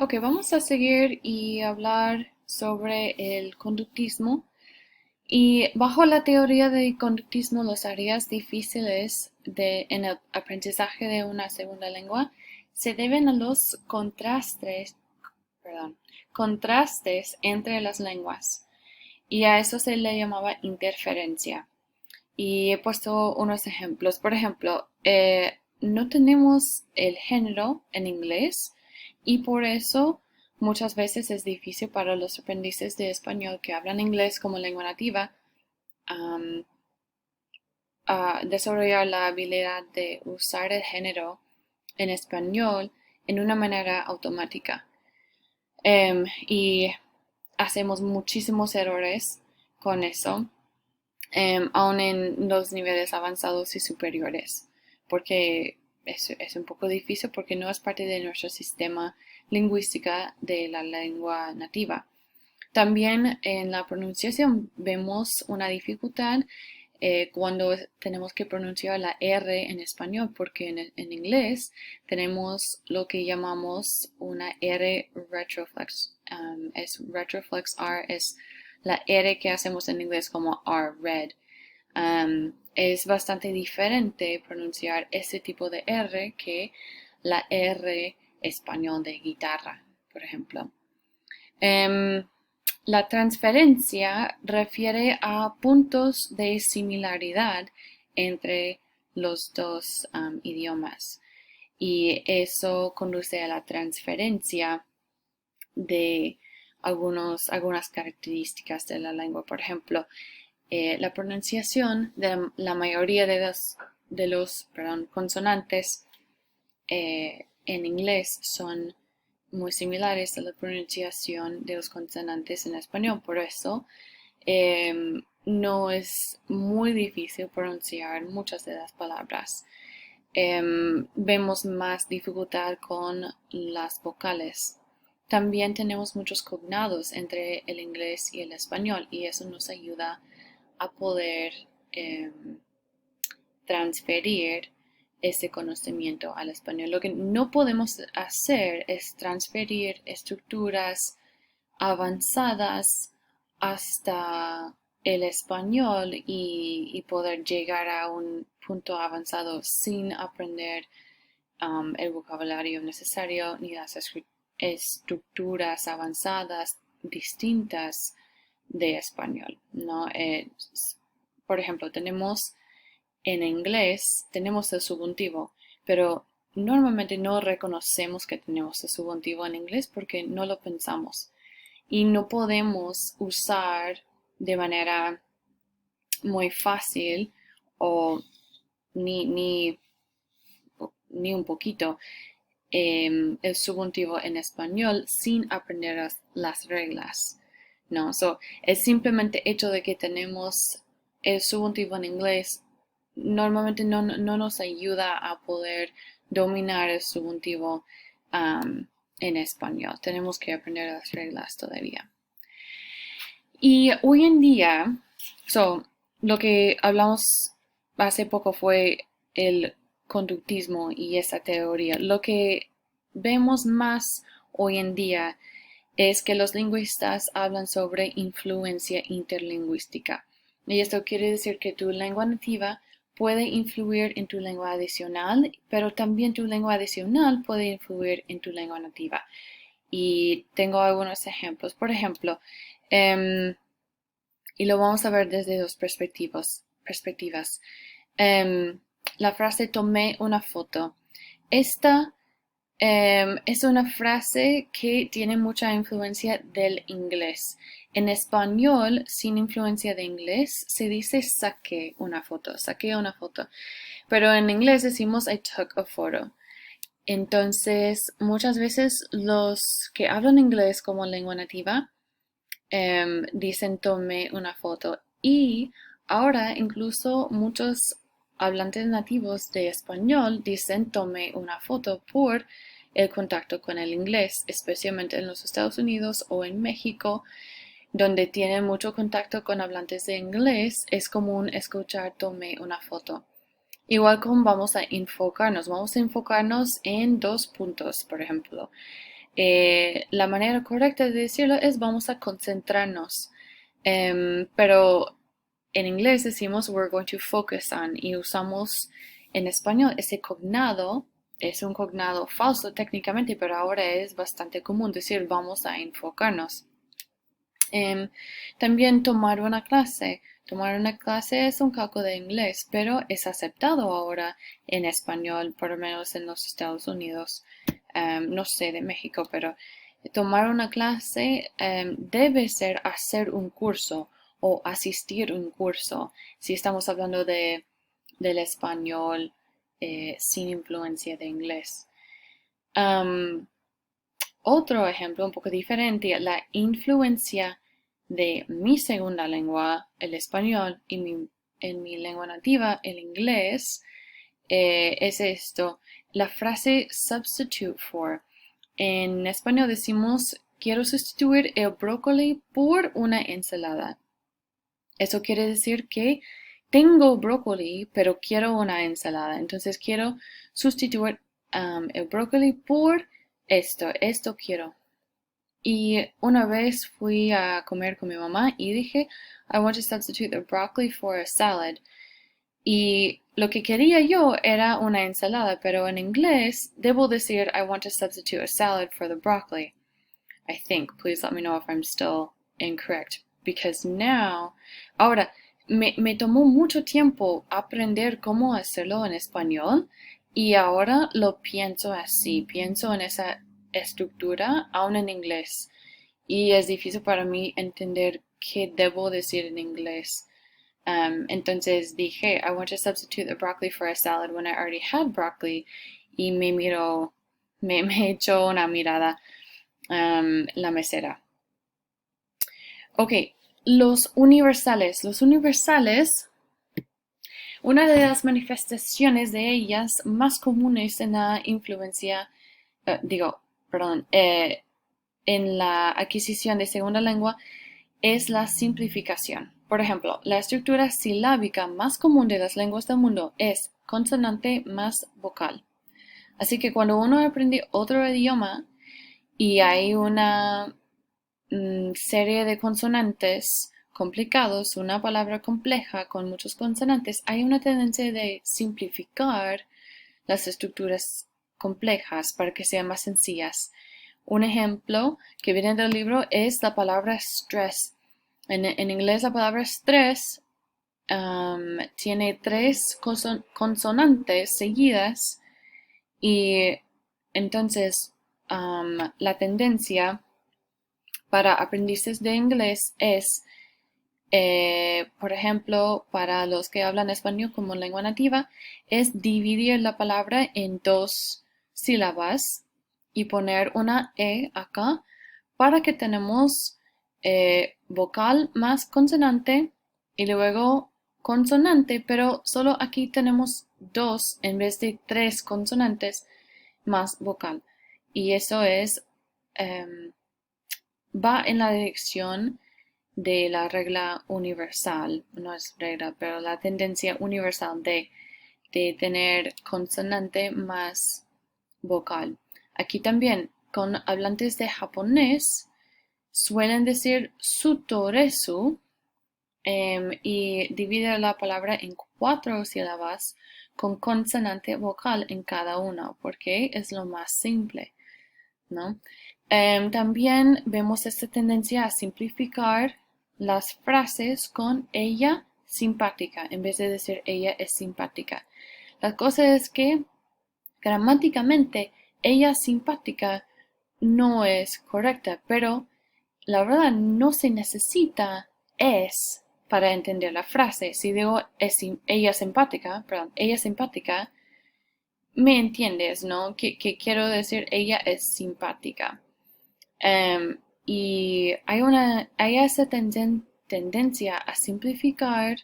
Ok, vamos a seguir y hablar sobre el conductismo. Y bajo la teoría del conductismo, las áreas difíciles en el aprendizaje de una segunda lengua se deben a los contrastes entre las lenguas. Y a eso se le llamaba interferencia. Y he puesto unos ejemplos. Por ejemplo, no tenemos el género en inglés y por eso muchas veces es difícil para los aprendices de español que hablan inglés como lengua nativa am, a desarrollar la habilidad de usar el género en español en una manera automática. Y hacemos muchísimos errores con eso aún en los niveles avanzados y superiores, porque es un poco difícil porque no es parte de nuestro sistema lingüística de la lengua nativa. También en la pronunciación vemos una dificultad cuando tenemos que pronunciar la R en español, porque en inglés tenemos lo que llamamos una R retroflex. Es retroflex R, es la R que hacemos en inglés como R, red. Es bastante diferente pronunciar ese tipo de R que la R español de guitarra, por ejemplo. Um, la transferencia refiere a puntos de similaridad entre los dos idiomas y eso conduce a la transferencia de algunas características de la lengua. Por ejemplo, la pronunciación de la mayoría de los consonantes en inglés son muy similares a la pronunciación de los consonantes en español. Por eso no es muy difícil pronunciar muchas de las palabras. Vemos más dificultad con las vocales. También tenemos muchos cognados entre el inglés y el español y eso nos ayuda a poder transferir ese conocimiento al español. Lo que no podemos hacer es transferir estructuras avanzadas hasta el español y poder llegar a un punto avanzado sin aprender el vocabulario necesario ni las estructuras avanzadas distintas de español, ¿no? Por ejemplo, tenemos en inglés tenemos el subjuntivo, pero normalmente no reconocemos que tenemos el subjuntivo en inglés porque no lo pensamos y no podemos usar de manera muy fácil o ni, ni, ni un poquito el subjuntivo en español sin aprender las reglas. No, es simplemente hecho de que tenemos el subjuntivo en inglés, normalmente no nos ayuda a poder dominar el subjuntivo en español. Tenemos que aprender las reglas todavía. Y hoy en día, lo que hablamos hace poco fue el conductismo y esa teoría. Lo que vemos más hoy en día es que los lingüistas hablan sobre influencia interlingüística. Y esto quiere decir que tu lengua nativa puede influir en tu lengua adicional, pero también tu lengua adicional puede influir en tu lengua nativa. Y tengo algunos ejemplos. Por ejemplo, y lo vamos a ver desde dos perspectivas. La frase tomé una foto. Esta es una frase que tiene mucha influencia del inglés. En español, sin influencia de inglés, se dice saqué una foto. Pero en inglés decimos I took a photo. Entonces, muchas veces los que hablan inglés como lengua nativa dicen tomé una foto. Y ahora incluso muchos hablantes nativos de español dicen tomé una foto por el contacto con el inglés, especialmente en los Estados Unidos o en México, donde tienen mucho contacto con hablantes de inglés, es común escuchar tomé una foto. Igual como vamos a enfocarnos en dos puntos, por ejemplo. La manera correcta de decirlo es vamos a concentrarnos. Pero en inglés decimos we're going to focus on y usamos en español ese cognado. Es un cognado falso técnicamente, pero ahora es bastante común decir vamos a enfocarnos. También tomar una clase. Tomar una clase es un calco de inglés, pero es aceptado ahora en español, por lo menos en los Estados Unidos. No sé de México, pero tomar una clase debe ser hacer un curso o asistir un curso, si estamos hablando del español sin influencia de inglés. Otro ejemplo un poco diferente, la influencia de mi segunda lengua, el español, y en mi lengua nativa, el inglés, es esto, la frase substitute for. En español decimos, quiero sustituir el brócoli por una ensalada. Eso quiere decir que tengo brócoli, pero quiero una ensalada. Entonces quiero sustituir el brócoli por esto quiero. Y una vez fui a comer con mi mamá y dije, I want to substitute the broccoli for a salad. Y lo que quería yo era una ensalada, pero en inglés debo decir, I want to substitute a salad for the broccoli. I think. Please let me know if I'm still incorrect. Because now, ahora, me tomó mucho tiempo aprender cómo hacerlo en español y ahora lo pienso así, pienso en esa estructura aún en inglés. Y es difícil para mí entender qué debo decir en inglés. Entonces dije, I want to substitute the broccoli for a salad when I already had broccoli. Y me miró, me echó una mirada la mesera. Ok, los universales. Los universales, una de las manifestaciones de ellas más comunes en la influencia, en la adquisición de segunda lengua es la simplificación. Por ejemplo, la estructura silábica más común de las lenguas del mundo es consonante más vocal. Así que cuando uno aprende otro idioma y hay una serie de consonantes complicados, una palabra compleja con muchos consonantes, hay una tendencia de simplificar las estructuras complejas para que sean más sencillas. Un ejemplo que viene del libro es la palabra stress. En inglés la palabra stress tiene 3 consonantes seguidas y entonces la tendencia para aprendices de inglés es, por ejemplo, para los que hablan español como lengua nativa, es dividir la palabra en 2 sílabas y poner una E acá para que tenemos vocal más consonante y luego consonante, pero solo aquí tenemos 2 en vez de 3 consonantes más vocal. Y eso es, va en la dirección de la regla universal, no es regla, pero la tendencia universal de tener consonante más vocal. Aquí también, con hablantes de japonés, suelen decir sutoresu y divide la palabra en 4 sílabas con consonante vocal en cada una, porque es lo más simple, ¿no? También vemos esta tendencia a simplificar las frases con ella simpática, en vez de decir ella es simpática. La cosa es que gramáticamente ella simpática no es correcta, pero la verdad no se necesita es para entender la frase. Si digo ella simpática, me entiendes, ¿no? Que quiero decir ella es simpática. Y hay esa tendencia a simplificar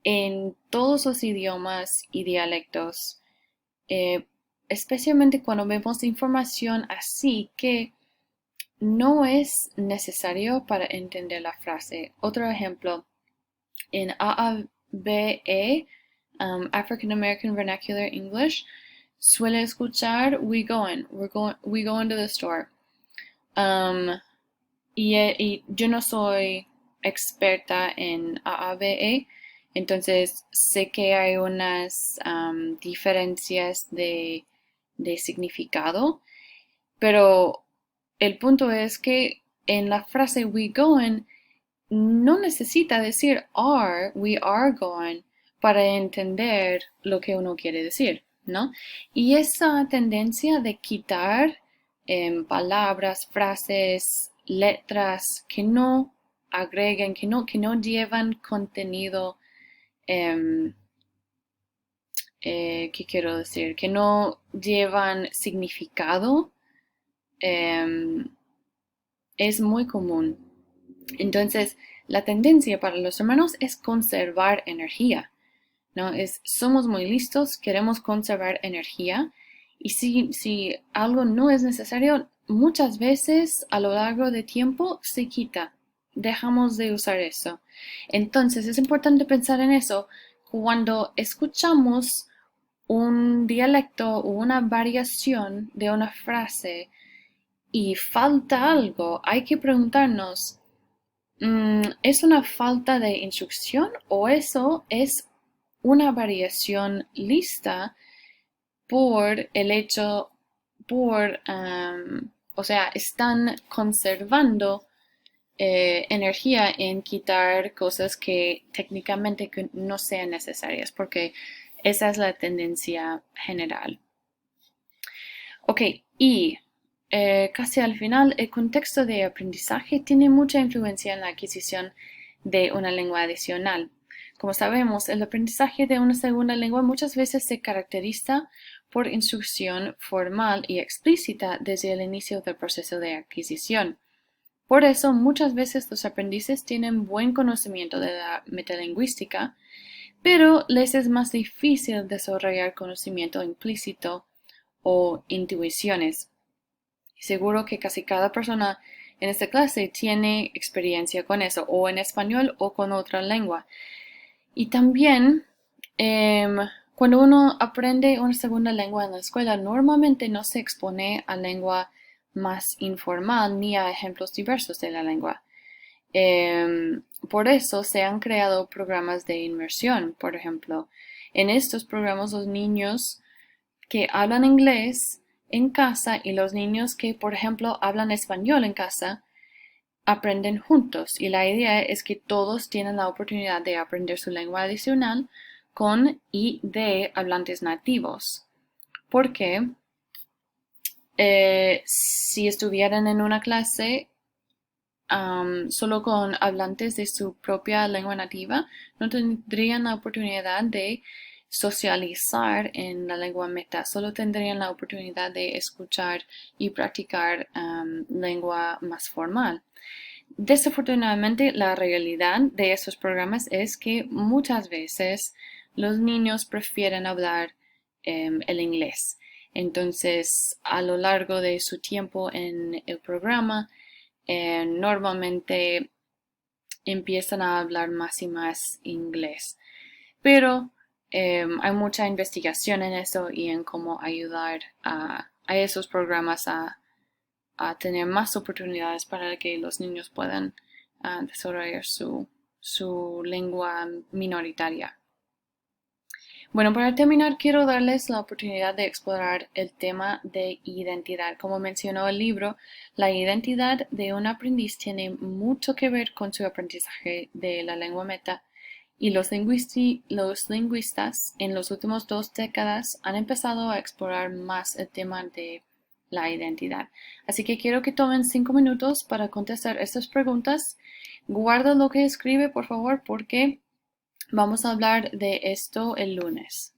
en todos los idiomas y dialectos, especialmente cuando vemos información así que no es necesario para entender la frase. Otro ejemplo, en AAVE, African American Vernacular English, suele escuchar we going to the store. Um, y yo no soy experta en AAVE, entonces sé que hay unas diferencias de significado, pero el punto es que en la frase we going no necesita decir are, we are going, para entender lo que uno quiere decir, ¿no? Y esa tendencia de quitar palabras, frases, letras que no agreguen, que no llevan contenido, em, ¿qué quiero decir? Que no llevan significado, em, es muy común. Entonces, la tendencia para los humanos es conservar energía, ¿no? Somos muy listos, queremos conservar energía y si algo no es necesario, muchas veces a lo largo de tiempo se quita, dejamos de usar eso. Entonces, es importante pensar en eso cuando escuchamos un dialecto o una variación de una frase y falta algo, hay que preguntarnos, ¿es una falta de instrucción o eso es una variación lista por el hecho, o sea, están conservando energía en quitar cosas que técnicamente no sean necesarias, porque esa es la tendencia general. Ok, y casi al final, el contexto de aprendizaje tiene mucha influencia en la adquisición de una lengua adicional. Como sabemos, el aprendizaje de una segunda lengua muchas veces se caracteriza por instrucción formal y explícita desde el inicio del proceso de adquisición. Por eso, muchas veces los aprendices tienen buen conocimiento de la metalingüística, pero les es más difícil desarrollar conocimiento implícito o intuiciones. Seguro que casi cada persona en esta clase tiene experiencia con eso, o en español o con otra lengua. Y también, cuando uno aprende una segunda lengua en la escuela, normalmente no se expone a lengua más informal ni a ejemplos diversos de la lengua. Por eso se han creado programas de inmersión, por ejemplo. En estos programas los niños que hablan inglés en casa y los niños que, por ejemplo, hablan español en casa, aprenden juntos. Y la idea es que todos tienen la oportunidad de aprender su lengua adicional con y de hablantes nativos. Porque si estuvieran en una clase solo con hablantes de su propia lengua nativa, no tendrían la oportunidad de socializar en la lengua meta, solo tendrían la oportunidad de escuchar y practicar lengua más formal. Desafortunadamente, la realidad de estos programas es que muchas veces los niños prefieren hablar el inglés. Entonces, a lo largo de su tiempo en el programa, normalmente empiezan a hablar más y más inglés. Pero hay mucha investigación en eso y en cómo ayudar a esos programas a tener más oportunidades para que los niños puedan desarrollar su lengua minoritaria. Bueno, para terminar, quiero darles la oportunidad de explorar el tema de identidad. Como mencionó el libro, la identidad de un aprendiz tiene mucho que ver con su aprendizaje de la lengua meta y los lingüistas en las últimas 2 décadas han empezado a explorar más el tema de la identidad. Así que quiero que tomen 5 minutos para contestar estas preguntas. Guarda lo que escribe, por favor, porque vamos a hablar de esto el lunes.